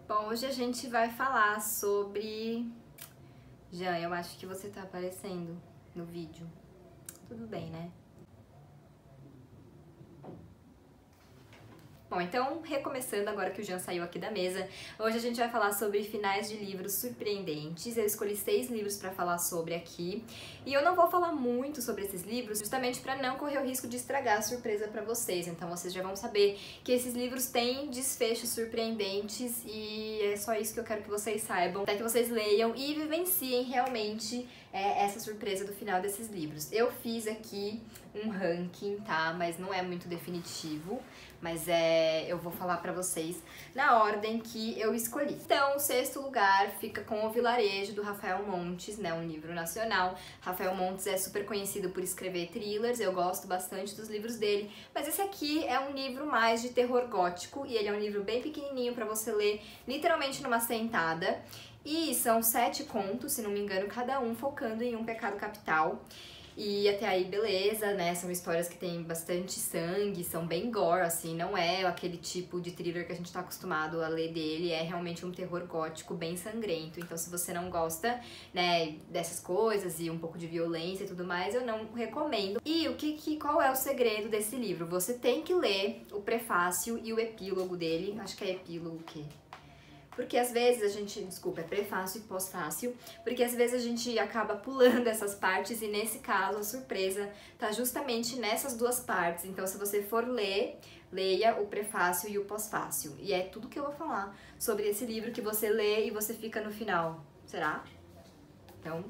Bom, hoje a gente vai falar sobre... Jean, eu acho que você tá aparecendo no vídeo. Tudo bem, né? Bom, então, recomeçando agora que o Jean saiu aqui da mesa, hoje a gente vai falar sobre finais de livros surpreendentes. Eu escolhi 6 livros para falar sobre aqui, e eu não vou falar muito sobre esses livros, justamente para não correr o risco de estragar a surpresa para vocês. Então vocês já vão saber que esses livros têm desfechos surpreendentes, e é só isso que eu quero que vocês saibam, até que vocês leiam e vivenciem realmente essa surpresa do final desses livros. Eu fiz aqui um ranking, tá? Mas não é muito definitivo, mas eu vou falar pra vocês na ordem que eu escolhi. Então, o 6º lugar fica com O Vilarejo, do Rafael Montes, né? Um livro nacional. Rafael Montes é super conhecido por escrever thrillers, eu gosto bastante dos livros dele, mas esse aqui é um livro mais de terror gótico, e ele é um livro bem pequenininho pra você ler literalmente numa sentada. E são 7 contos, se não me engano, cada um focando em um pecado capital. E até aí, beleza, né? São histórias que tem bastante sangue, são bem gore, assim, não é aquele tipo de thriller que a gente tá acostumado a ler dele, é realmente um terror gótico bem sangrento. Então, se você não gosta, né, dessas coisas e um pouco de violência e tudo mais, eu não recomendo. E qual é o segredo desse livro? Você tem que ler o prefácio e o epílogo dele, acho que é epílogo o quê? Porque às vezes a gente, desculpa, é prefácio e pós-fácil, porque às vezes a gente acaba pulando essas partes, e nesse caso a surpresa tá justamente nessas duas partes. Então, se você for ler, leia o prefácio e o pós-fácil. E é tudo que eu vou falar sobre esse livro que você lê e você fica no final. Será? Então,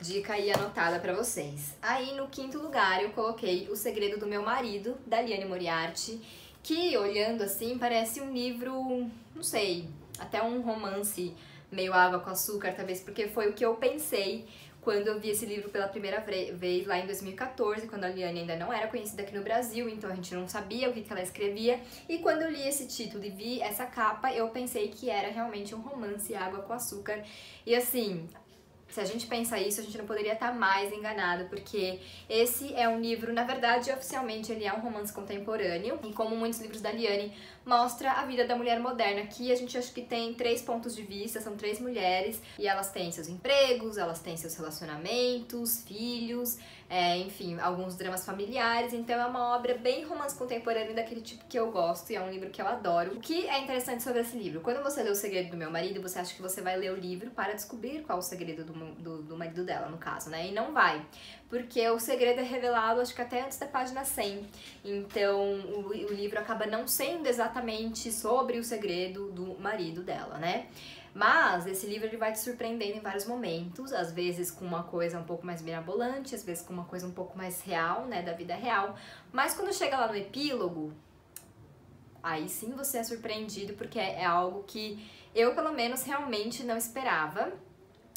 dica aí anotada pra vocês. Aí no 5º lugar eu coloquei O Segredo do Meu Marido, da Liane Moriarty, que, olhando assim, parece um livro, não sei, até um romance meio água com açúcar, talvez, porque foi o que eu pensei quando eu vi esse livro pela primeira vez lá em 2014, quando a Liane ainda não era conhecida aqui no Brasil, então a gente não sabia o que ela escrevia, e quando eu li esse título e vi essa capa, eu pensei que era realmente um romance água com açúcar. E assim, se a gente pensa isso, a gente não poderia estar mais enganado, porque esse é um livro, na verdade, oficialmente ele é um romance contemporâneo, e como muitos livros da Liane, mostra a vida da mulher moderna. Aqui a gente acha que tem 3 pontos de vista, são 3 mulheres, e elas têm seus empregos, elas têm seus relacionamentos, filhos, enfim, alguns dramas familiares. Então é uma obra bem romance contemporâneo, daquele tipo que eu gosto, e é um livro que eu adoro. O que é interessante sobre esse livro? Quando você lê O Segredo do Meu Marido, você acha que você vai ler o livro para descobrir qual é o segredo do marido dela, no caso, né? E não vai, porque o segredo é revelado, acho que até antes da página 100. Então o livro acaba não sendo exatamente sobre o segredo do marido dela, né? Mas esse livro ele vai te surpreendendo em vários momentos, às vezes com uma coisa um pouco mais mirabolante, às vezes com uma coisa um pouco mais real, né, da vida real. Mas quando chega lá no epílogo, aí sim você é surpreendido, porque é algo que eu, pelo menos, realmente não esperava.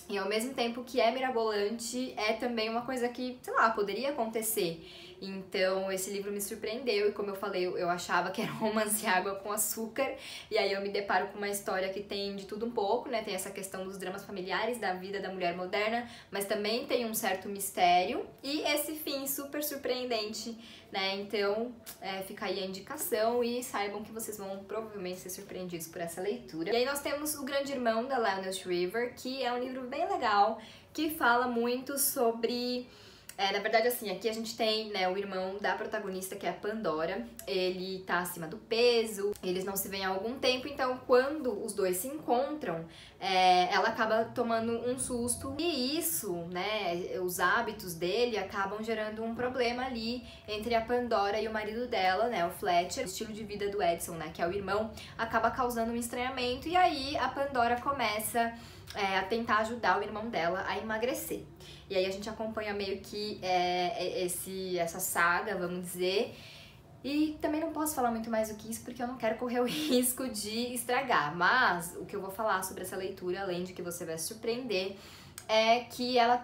E ao mesmo tempo que é mirabolante, é também uma coisa que, sei lá, poderia acontecer. Então esse livro me surpreendeu, e como eu falei, eu achava que era um romance água com açúcar, e aí eu me deparo com uma história que tem de tudo um pouco, né? Tem essa questão dos dramas familiares, da vida da mulher moderna, mas também tem um certo mistério, e esse fim super surpreendente, né? Então fica aí a indicação, e saibam que vocês vão provavelmente ser surpreendidos por essa leitura. E aí nós temos O Grande Irmão, da Lionel Shriver, que é um livro bem legal, que fala muito sobre... na verdade, assim, aqui a gente tem, né, o irmão da protagonista, que é a Pandora. Ele tá acima do peso, eles não se veem há algum tempo, então quando os dois se encontram, ela acaba tomando um susto, e isso, né, os hábitos dele acabam gerando um problema ali entre a Pandora e o marido dela, né, o Fletcher. O estilo de vida do Edson, né, que é o irmão, acaba causando um estranhamento, e aí a Pandora começa a tentar ajudar o irmão dela a emagrecer. E aí a gente acompanha meio que essa saga, vamos dizer. E também não posso falar muito mais do que isso, porque eu não quero correr o risco de estragar. Mas o que eu vou falar sobre essa leitura, além de que você vai se surpreender, é que ela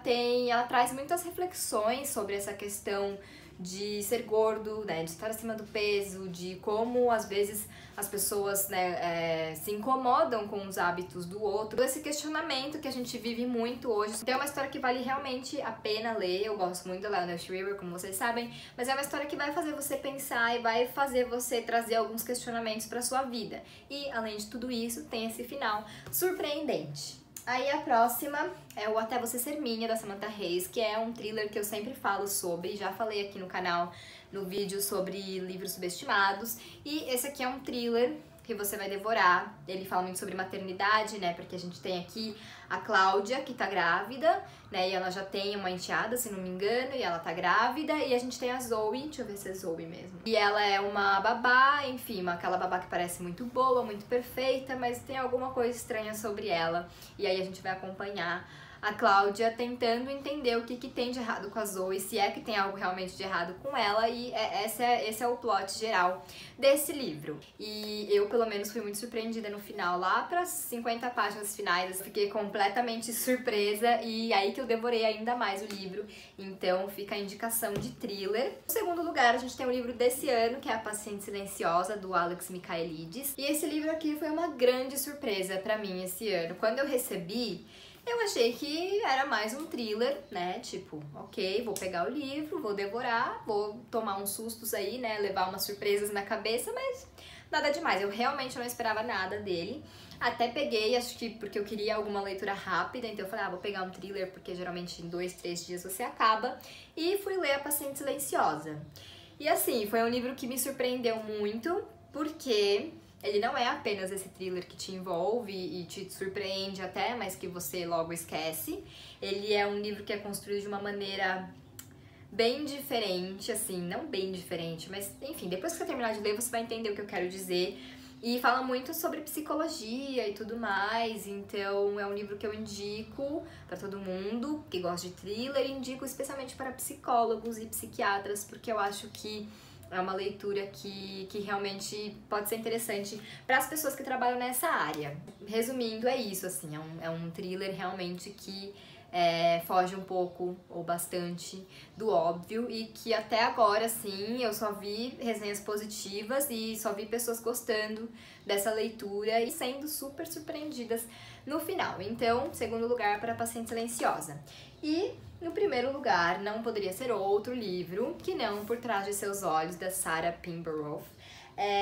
traz muitas reflexões sobre essa questão de ser gordo, né, de estar acima do peso, de como às vezes as pessoas, né, se incomodam com os hábitos do outro. Todo esse questionamento que a gente vive muito hoje. Então é uma história que vale realmente a pena ler. Eu gosto muito da Leonard Shriver, como vocês sabem, mas é uma história que vai fazer você pensar e vai fazer você trazer alguns questionamentos para sua vida. E além de tudo isso, tem esse final surpreendente. Aí a próxima é o Até Você Ser Minha, da Samantha Reis, que é um thriller que eu sempre falo sobre, já falei aqui no canal no vídeo sobre livros subestimados, e esse aqui é um thriller que você vai devorar. Ele fala muito sobre maternidade, né, porque a gente tem aqui a Cláudia, que tá grávida, né, e ela já tem uma enteada, se não me engano, e ela tá grávida, e a gente tem a Zoe, deixa eu ver se é Zoe mesmo. E ela é uma babá, enfim, aquela babá que parece muito boa, muito perfeita, mas tem alguma coisa estranha sobre ela, e aí a gente vai acompanhar a Cláudia tentando entender o que tem de errado com a Zoe, se é que tem algo realmente de errado com ela, e esse é o plot geral desse livro. E eu, pelo menos, fui muito surpreendida no final, lá para as 50 páginas finais, eu fiquei completamente surpresa, e aí que eu devorei ainda mais o livro, então fica a indicação de thriller. No segundo lugar, a gente tem um livro desse ano, que é A Paciente Silenciosa, do Alex Michaelides, e esse livro aqui foi uma grande surpresa pra mim esse ano. Quando eu recebi, eu achei que era mais um thriller, né, tipo, ok, vou pegar o livro, vou devorar, vou tomar uns sustos aí, né, levar umas surpresas na cabeça, mas nada demais, eu realmente não esperava nada dele. Até peguei, acho que porque eu queria alguma leitura rápida, então eu falei, vou pegar um thriller, porque geralmente em 2, 3 dias você acaba, e fui ler A Paciente Silenciosa. E assim, foi um livro que me surpreendeu muito, porque ele não é apenas esse thriller que te envolve e te surpreende até, mas que você logo esquece. Ele é um livro que é construído de uma maneira bem diferente, assim, não bem diferente, mas enfim, depois que você terminar de ler você vai entender o que eu quero dizer. E fala muito sobre psicologia e tudo mais, então é um livro que eu indico para todo mundo que gosta de thriller, e indico especialmente para psicólogos e psiquiatras, porque eu acho que é uma leitura que realmente pode ser interessante para as pessoas que trabalham nessa área. Resumindo, é isso, assim, é um thriller realmente que foge um pouco ou bastante do óbvio, e que até agora, sim, eu só vi resenhas positivas e só vi pessoas gostando dessa leitura e sendo super surpreendidas no final. Então, segundo lugar para Paciente Silenciosa. E no primeiro lugar, não poderia ser outro livro que não Por Trás de Seus Olhos, da Sarah Pinborough.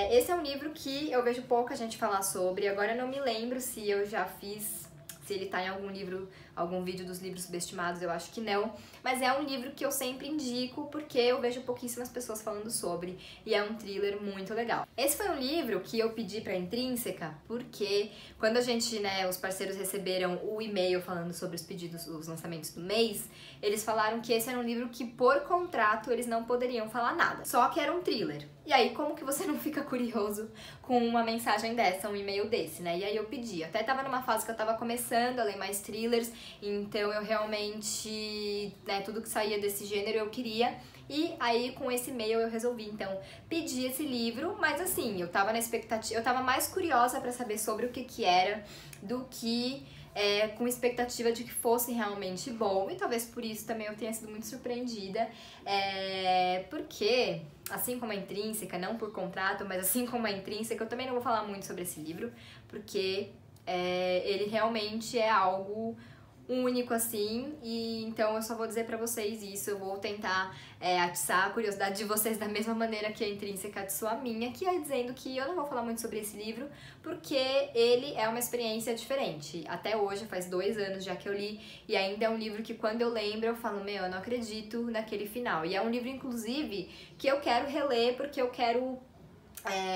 Esse é um livro que eu vejo pouca gente falar sobre, agora eu não me lembro se eu já fiz, se ele tá em algum livro, algum vídeo dos livros subestimados, eu acho que não, mas é um livro que eu sempre indico porque eu vejo pouquíssimas pessoas falando sobre, e é um thriller muito legal. Esse foi um livro que eu pedi pra Intrínseca porque quando a gente, né, os parceiros receberam o e-mail falando sobre os pedidos, os lançamentos do mês, eles falaram que esse era um livro que por contrato eles não poderiam falar nada, só que era um thriller. E aí, como que você não fica curioso com uma mensagem dessa, um e-mail desse, né? E aí eu pedi. Até tava numa fase que eu tava começando a ler mais thrillers, então eu realmente, né, tudo que saía desse gênero eu queria. E aí, com esse e-mail, eu resolvi, então, pedir esse livro, mas assim, eu tava na expectativa, eu tava mais curiosa pra saber sobre o que era do que com expectativa de que fosse realmente bom, e talvez por isso também eu tenha sido muito surpreendida, porque, assim como a Intrínseca, não por contrato, mas assim como a Intrínseca, eu também não vou falar muito sobre esse livro, porque ele realmente é algo único, assim, e então eu só vou dizer pra vocês isso, eu vou tentar atiçar a curiosidade de vocês da mesma maneira que a Intrínseca atiçou a minha, que é dizendo que eu não vou falar muito sobre esse livro, porque ele é uma experiência diferente. Até hoje, faz 2 anos já que eu li, e ainda é um livro que quando eu lembro eu falo, meu, eu não acredito naquele final. E é um livro, inclusive, que eu quero reler, porque eu quero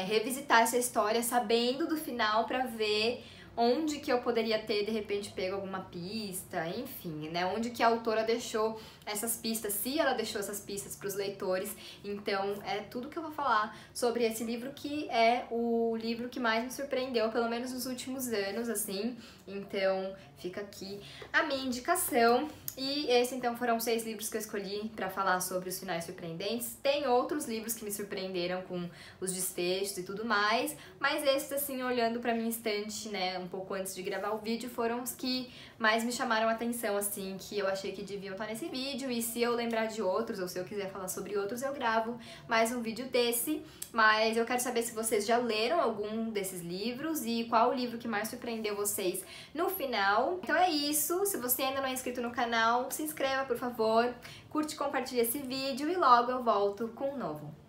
revisitar essa história sabendo do final pra ver onde que eu poderia ter, de repente, pego alguma pista, enfim, né? Onde que a autora deixou essas pistas, se ela deixou essas pistas para os leitores. Então, é tudo que eu vou falar sobre esse livro, que é o livro que mais me surpreendeu, pelo menos nos últimos anos, assim. Então, fica aqui a minha indicação. E esses então foram 6 livros que eu escolhi pra falar sobre os finais surpreendentes. Tem outros livros que me surpreenderam com os desfechos e tudo mais, mas esses assim, olhando pra minha estante, né, um pouco antes de gravar o vídeo, foram os que mais me chamaram a atenção, assim, que eu achei que deviam estar nesse vídeo. E se eu lembrar de outros, ou se eu quiser falar sobre outros, eu gravo mais um vídeo desse. Mas eu quero saber se vocês já leram algum desses livros e qual o livro que mais surpreendeu vocês no final. Então é isso, se você ainda não é inscrito no canal, se inscreva, por favor, curte e compartilhe esse vídeo e logo eu volto com um novo.